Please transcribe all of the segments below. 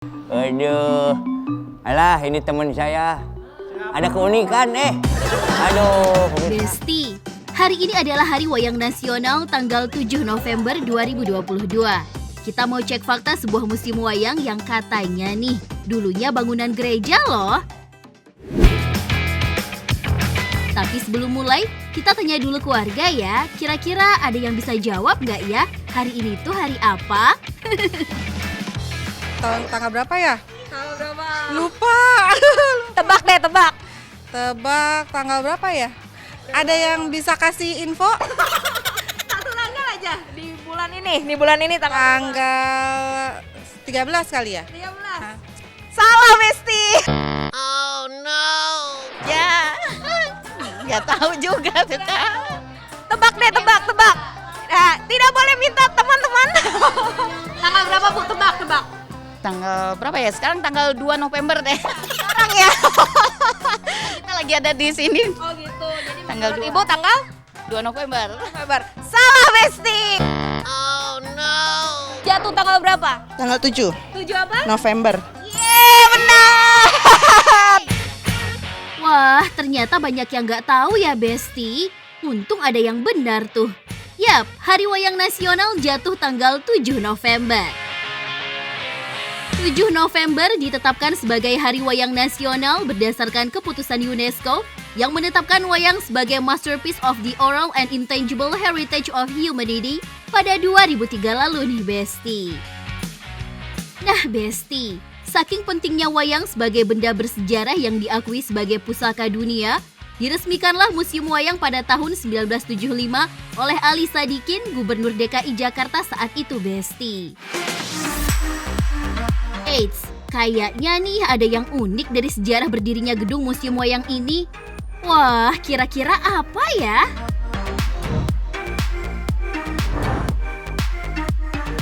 Aduh, alah ini teman saya. Ada keunikan Aduh. Besti, hari ini adalah Hari Wayang Nasional tanggal 7 November 2022. Kita mau cek fakta sebuah museum wayang yang katanya nih, dulunya bangunan gereja loh. Tapi sebelum mulai, kita tanya dulu ke warga ya, kira-kira ada yang bisa jawab nggak ya? Hari ini tuh hari apa? Tanggal berapa ya? Tanggal berapa? Lupa. Tebak deh, tebak. Tebak tanggal berapa ya? Ada yang bisa kasih info? Satu tanggal aja di bulan ini Tanggal 13 kali ya? 13. Salah, Besti. Oh no. Ya. Nggak tahu juga kita. Tebak deh, tebak. Nah, tidak boleh minta teman-teman. Tanggal berapa, Bu? Tebak. Tanggal berapa ya? Sekarang tanggal 2 November deh. Sekarang ya. Kita lagi ada di sini. Oh gitu. Jadi Tanggal menurut 2. Ibu tanggal 2 November. November. Salah, Besti. Oh no. Jatuh tanggal berapa? Tanggal 7 7 apa? November. Yeay, benar. Wah, ternyata banyak yang nggak tahu ya Besti. Untung ada yang benar tuh. Yap, Hari Wayang Nasional jatuh tanggal 7 November. 7 November ditetapkan sebagai Hari Wayang Nasional berdasarkan keputusan UNESCO yang menetapkan wayang sebagai Masterpiece of the Oral and Intangible Heritage of Humanity pada 2003 lalu nih Besti. Nah Besti, saking pentingnya wayang sebagai benda bersejarah yang diakui sebagai pusaka dunia, diresmikanlah Museum Wayang pada tahun 1975 oleh Ali Sadikin, Gubernur DKI Jakarta saat itu Besti. Eits, kayaknya nih ada yang unik dari sejarah berdirinya gedung Museum Wayang ini. Wah, kira-kira apa ya?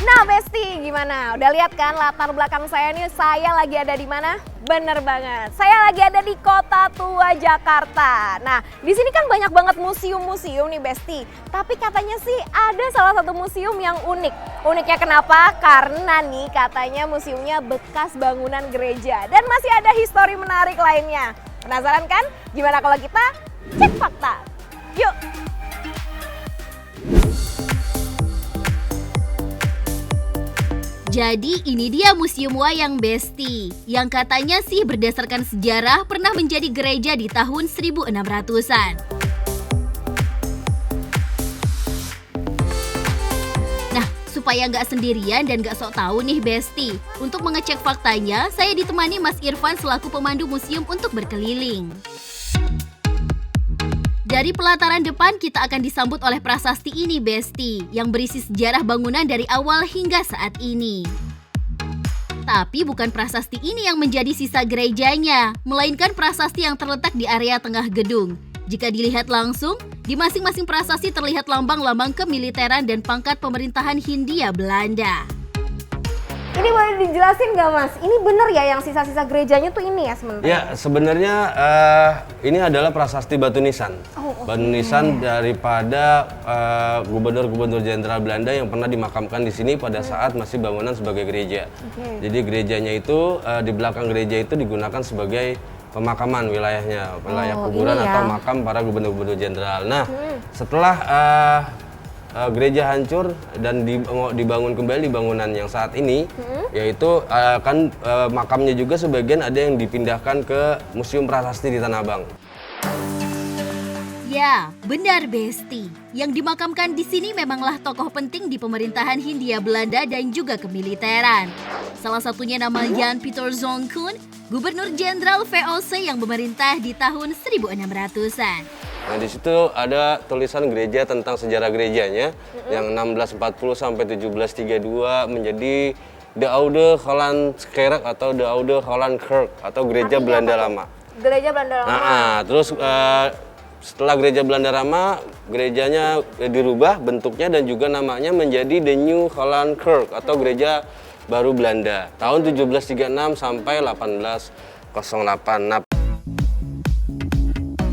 Nah, Besti, gimana? Udah lihat kan latar belakang saya nih, saya lagi ada di mana? Bener banget. Saya lagi ada di Kota Tua Jakarta. Nah, di sini kan banyak banget museum-museum nih, Besti. Tapi katanya sih ada salah satu museum yang unik. Uniknya kenapa? Karena nih katanya museumnya bekas bangunan gereja dan masih ada histori menarik lainnya. Penasaran kan? Gimana kalau kita cek fakta? Yuk. Jadi ini dia Museum Wayang Besti, yang katanya sih berdasarkan sejarah pernah menjadi gereja di tahun 1600-an. Nah, supaya nggak sendirian dan nggak sok tahu nih Besti, untuk mengecek faktanya, saya ditemani Mas Irfan selaku pemandu museum untuk berkeliling. Dari pelataran depan kita akan disambut oleh prasasti ini Besti, yang berisi sejarah bangunan dari awal hingga saat ini. Tapi bukan prasasti ini yang menjadi sisa gerejanya, melainkan prasasti yang terletak di area tengah gedung. Jika dilihat langsung, di masing-masing prasasti terlihat lambang-lambang kemiliteran dan pangkat pemerintahan Hindia Belanda. Ini boleh dijelasin nggak, Mas? Ini bener ya yang sisa-sisa gerejanya tuh ini ya sebenarnya? Ya, sebenarnya ini adalah prasasti batu nisan. Batu nisan daripada gubernur-gubernur jenderal Belanda yang pernah dimakamkan di sini pada saat masih bangunan sebagai gereja. Jadi gerejanya itu di belakang gereja itu digunakan sebagai pemakaman wilayahnya, wilayah kuburan atau makam para gubernur-gubernur jenderal. Nah, setelah gereja hancur dan dibangun kembali bangunan yang saat ini, yaitu kan makamnya juga sebagian ada yang dipindahkan ke Museum Prasasti di Tanah Abang. Ya, benar Besti. Yang dimakamkan di sini memanglah tokoh penting di pemerintahan Hindia Belanda dan juga kemiliteran. Salah satunya nama Jan Pieter Zonkun, Gubernur Jenderal VOC yang memerintah di tahun 1600-an. Nah, di situ ada tulisan gereja tentang sejarah gerejanya yang 1640 sampai 1732 menjadi De Oude Holland Kerk atau De Oude Holland Kerk atau gereja Belanda Lama. Gereja Belanda Lama. Terus setelah gereja Belanda Lama, gerejanya dirubah bentuknya dan juga namanya menjadi The New Holland Kerk atau gereja baru Belanda tahun 1736 sampai 1808.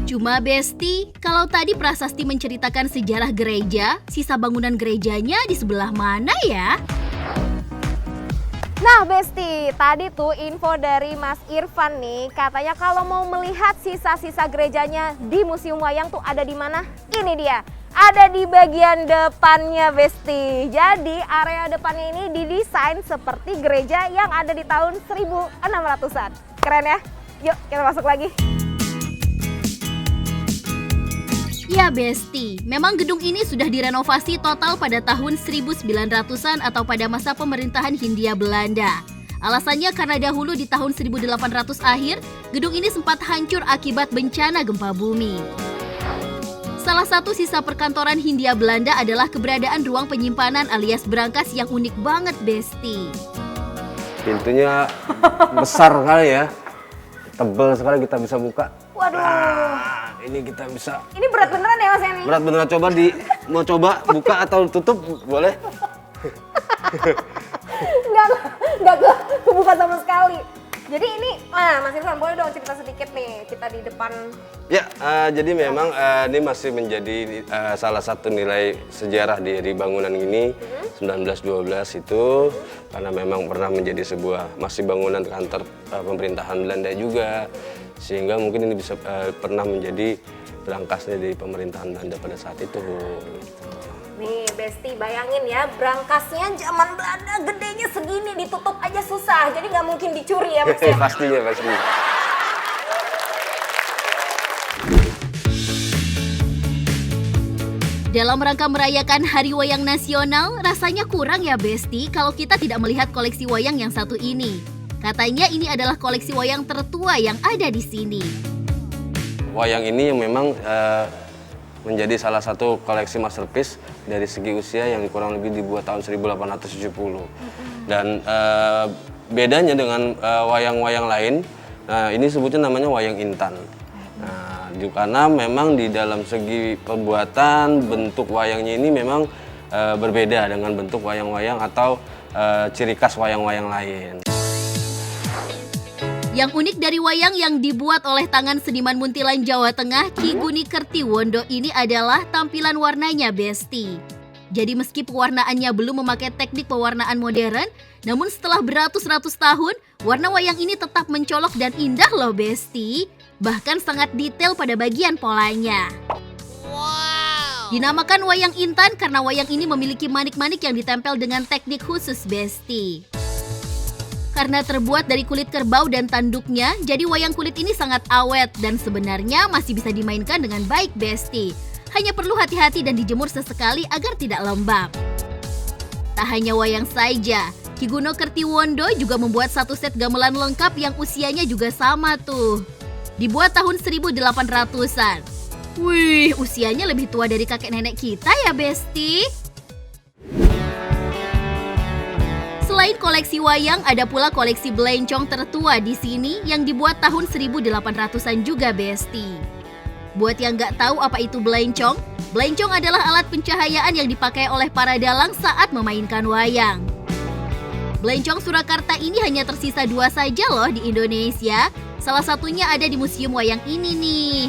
Cuma Besti, kalau tadi prasasti menceritakan sejarah gereja, sisa bangunan gerejanya di sebelah mana ya? Nah Besti, tadi tuh info dari Mas Irfan nih, katanya kalau mau melihat sisa-sisa gerejanya di Museum Wayang tuh ada di mana? Ini dia, ada di bagian depannya Besti. Jadi area depannya ini didesain seperti gereja yang ada di tahun 1600-an. Keren ya? Yuk kita masuk lagi. Ya Besti, memang gedung ini sudah direnovasi total pada tahun 1900-an atau pada masa pemerintahan Hindia Belanda. Alasannya karena dahulu di tahun 1800 akhir, gedung ini sempat hancur akibat bencana gempa bumi. Salah satu sisa perkantoran Hindia Belanda adalah keberadaan ruang penyimpanan alias brankas yang unik banget Besti. Pintunya besar sekali ya, tebal sekali, kita bisa buka. Waduh. Ini kita bisa. Ini berat beneran ya Mas Yani? Berat beneran, mau coba buka atau tutup boleh? Enggak kebuka sama sekali. Jadi ini, Mas Irfan boleh dong cerita sedikit nih, kita di depan. Ya, jadi memang ini masih menjadi salah satu nilai sejarah di bangunan ini. 1912 itu karena memang pernah menjadi masih bangunan kantor pemerintahan Belanda juga, sehingga mungkin ini bisa pernah menjadi berangkasnya dari pemerintahan Belanda pada saat itu. Nih Besti, bayangin ya, berangkasnya zaman Belanda gedenya segini, ditutup aja susah, jadi nggak mungkin dicuri ya Mas ya? Pastinya. Dalam rangka merayakan Hari Wayang Nasional, rasanya kurang ya Besti kalau kita tidak melihat koleksi wayang yang satu ini. Katanya ini adalah koleksi wayang tertua yang ada di sini. Wayang ini yang memang menjadi salah satu koleksi masterpiece dari segi usia yang kurang lebih dibuat tahun 1870. Dan bedanya dengan wayang-wayang lain, ini sebutnya namanya wayang intan. Nah, karena memang di dalam segi pembuatan bentuk wayangnya ini memang berbeda dengan bentuk wayang-wayang atau ciri khas wayang-wayang lain. Yang unik dari wayang yang dibuat oleh tangan seniman Muntilan Jawa Tengah, Ki Guni Kertiwondo ini adalah tampilan warnanya Besti. Jadi meski pewarnaannya belum memakai teknik pewarnaan modern, namun setelah beratus-ratus tahun, warna wayang ini tetap mencolok dan indah loh Besti. Bahkan sangat detail pada bagian polanya. Dinamakan wayang intan karena wayang ini memiliki manik-manik yang ditempel dengan teknik khusus Besti. Karena terbuat dari kulit kerbau dan tanduknya, jadi wayang kulit ini sangat awet dan sebenarnya masih bisa dimainkan dengan baik Besti. Hanya perlu hati-hati dan dijemur sesekali agar tidak lembab. Tak hanya wayang saja, Ki Guni Kertiwondo juga membuat satu set gamelan lengkap yang usianya juga sama tuh. Dibuat tahun 1800-an. Wih, usianya lebih tua dari kakek nenek kita ya Besti. Selain koleksi wayang, ada pula koleksi belencong tertua di sini yang dibuat tahun 1800-an juga Besti. Buat yang nggak tahu apa itu belencong, belencong adalah alat pencahayaan yang dipakai oleh para dalang saat memainkan wayang. Belencong Surakarta ini hanya tersisa 2 saja loh di Indonesia. Salah satunya ada di Museum Wayang ini nih.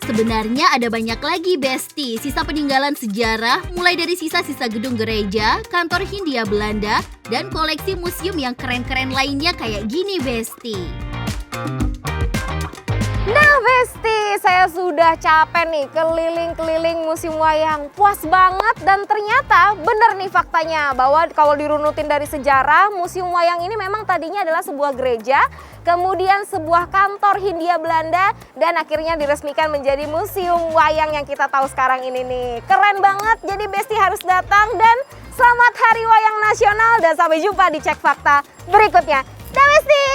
Sebenarnya ada banyak lagi Besti, sisa peninggalan sejarah, mulai dari sisa-sisa gedung gereja, kantor Hindia Belanda, dan koleksi museum yang keren-keren lainnya kayak gini Besti. Nah Besti, saya sudah capek nih keliling-keliling Museum Wayang. Puas banget dan ternyata bener nih faktanya bahwa kalau dirunutin dari sejarah, Museum Wayang ini memang tadinya adalah sebuah gereja, kemudian sebuah kantor Hindia Belanda, dan akhirnya diresmikan menjadi Museum Wayang yang kita tahu sekarang ini nih. Keren banget, jadi Besti harus datang dan selamat Hari Wayang Nasional dan sampai jumpa di Cek Fakta berikutnya. Dah Besti!